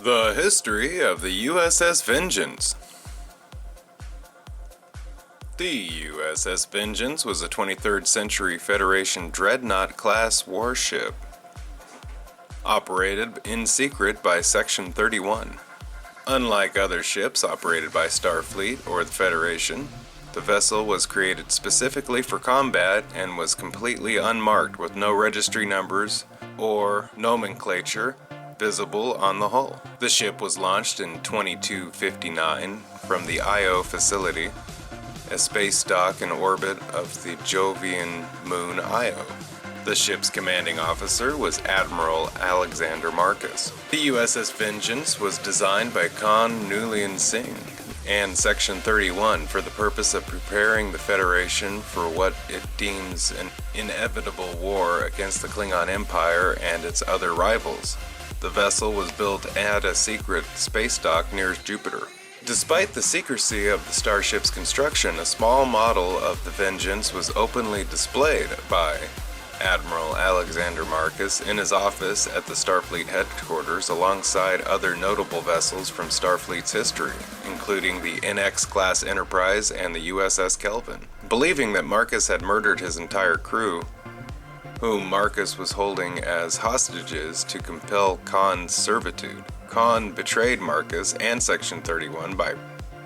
The history of the U.S.S. Vengeance. The U.S.S. Vengeance was a 23rd century Federation dreadnought-class warship, operated in secret by Section 31. Unlike other ships operated by Starfleet or the Federation, the vessel was created specifically for combat and was completely unmarked with no registry numbers or nomenclature visible on the hull. The ship was launched in 2259 from the Io facility, a space dock in orbit of the Jovian moon Io. The ship's commanding officer was Admiral Alexander Marcus. The U.S.S. Vengeance was designed by Con Nulian Singh and Section 31 for the purpose of preparing the Federation for what it deems an inevitable war against the Klingon Empire and its other rivals. The vessel was built at a secret space dock near Jupiter. Despite the secrecy of the starship's construction, a small model of the Vengeance was openly displayed by Admiral Alexander Marcus in his office at the Starfleet headquarters alongside other notable vessels from Starfleet's history, including the NX-class Enterprise and the U.S.S. Kelvin. Believing that Marcus had murdered his entire crew, whom Marcus was holding as hostages to compel Khan's servitude, Khan betrayed Marcus and Section 31 by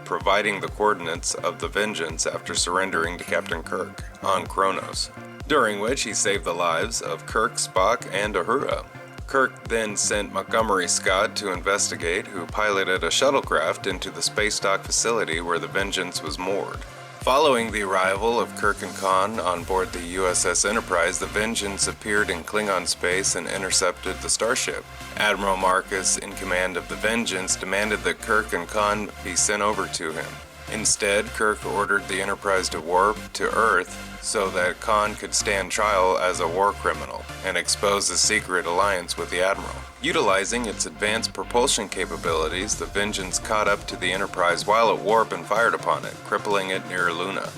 providing the coordinates of the Vengeance after surrendering to Captain Kirk on Kronos, during which he saved the lives of Kirk, Spock, and Uhura. Kirk then sent Montgomery Scott to investigate, who piloted a shuttlecraft into the space dock facility where the Vengeance was moored. Following the arrival of Kirk and Khan on board the U.S.S. Enterprise, the Vengeance appeared in Klingon space and intercepted the starship. Admiral Marcus, in command of the Vengeance, demanded that Kirk and Khan be sent over to him. Instead, Kirk ordered the Enterprise to warp to Earth so that Khan could stand trial as a war criminal and expose his secret alliance with the Admiral. Utilizing its advanced propulsion capabilities, the Vengeance caught up to the Enterprise while at warp and fired upon it, crippling it near Luna.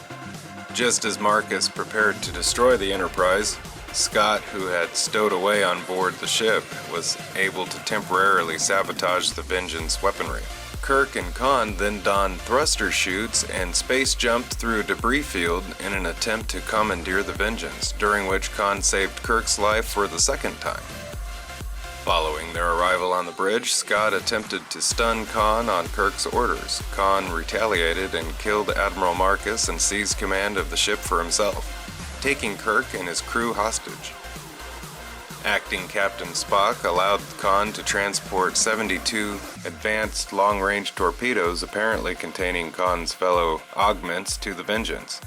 Just as Marcus prepared to destroy the Enterprise, Scott, who had stowed away on board the ship, was able to temporarily sabotage the Vengeance weaponry. Kirk and Khan then donned thruster chutes and space jumped through a debris field in an attempt to commandeer the Vengeance, during which Khan saved Kirk's life for the second time. Following their arrival on the bridge, Scott attempted to stun Khan on Kirk's orders. Khan retaliated and killed Admiral Marcus and seized command of the ship for himself, taking Kirk and his crew hostage. Acting Captain Spock allowed Khan to transport 72 advanced long-range torpedoes apparently containing Khan's fellow augments to the Vengeance,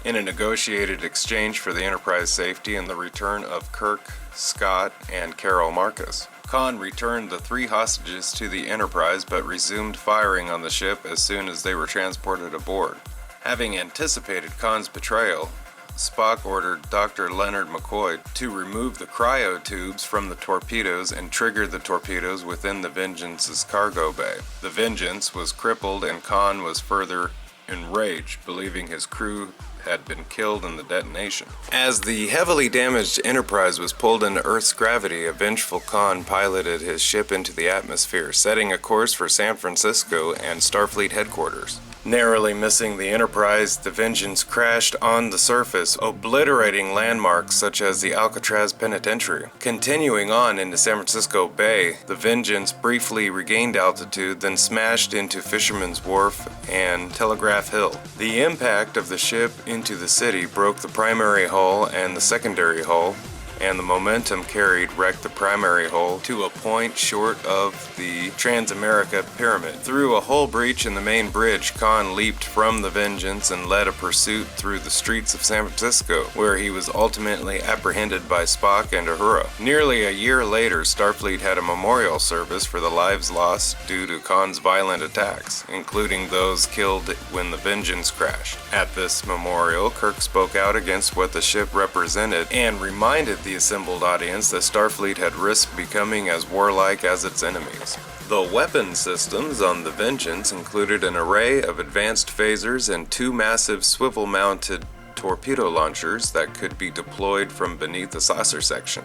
in a negotiated exchange for the Enterprise safety and the return of Kirk, Scott, and Carol Marcus. Khan returned the 3 hostages to the Enterprise but resumed firing on the ship as soon as they were transported aboard. Having anticipated Khan's betrayal, Spock ordered Dr. Leonard McCoy to remove the cryotubes from the torpedoes and trigger the torpedoes within the Vengeance's cargo bay. The Vengeance was crippled and Khan was further enraged, believing his crew had been killed in the detonation. As the heavily damaged Enterprise was pulled into Earth's gravity, a vengeful Khan piloted his ship into the atmosphere, setting a course for San Francisco and Starfleet headquarters. Narrowly missing the Enterprise, the Vengeance crashed on the surface, obliterating landmarks such as the Alcatraz Penitentiary. Continuing on into San Francisco Bay, the Vengeance briefly regained altitude, then smashed into Fisherman's Wharf and Telegraph Hill. The impact of the ship into the city broke the primary hull and the secondary hull, and the momentum carried wrecked the primary hull to a point short of the Transamerica Pyramid. Through a hull breach in the main bridge, Khan leaped from the Vengeance and led a pursuit through the streets of San Francisco, where he was ultimately apprehended by Spock and Uhura. Nearly a year later, Starfleet had a memorial service for the lives lost due to Khan's violent attacks, including those killed when the Vengeance crashed. At this memorial, Kirk spoke out against what the ship represented and reminded the assembled audience that Starfleet had risked becoming as warlike as its enemies. The weapon systems on the Vengeance included an array of advanced phasers and 2 massive swivel-mounted torpedo launchers that could be deployed from beneath the saucer section.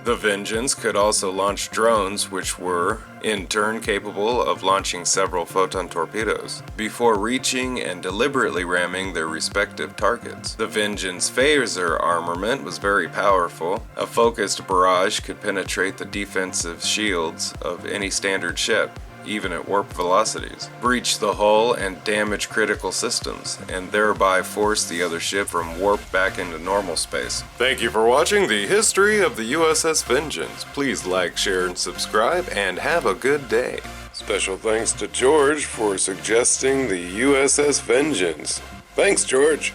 The Vengeance could also launch drones, which were, in turn, capable of launching several photon torpedoes, before reaching and deliberately ramming their respective targets. The Vengeance phaser armament was very powerful. A focused barrage could penetrate the defensive shields of any standard ship, even at warp velocities, breach the hull and damage critical systems, and thereby force the other ship from warp back into normal space. Thank you for watching the history of the U.S.S. Vengeance. Please like, share, and subscribe, and have a good day. Special thanks to George for suggesting the U.S.S. Vengeance. Thanks, George.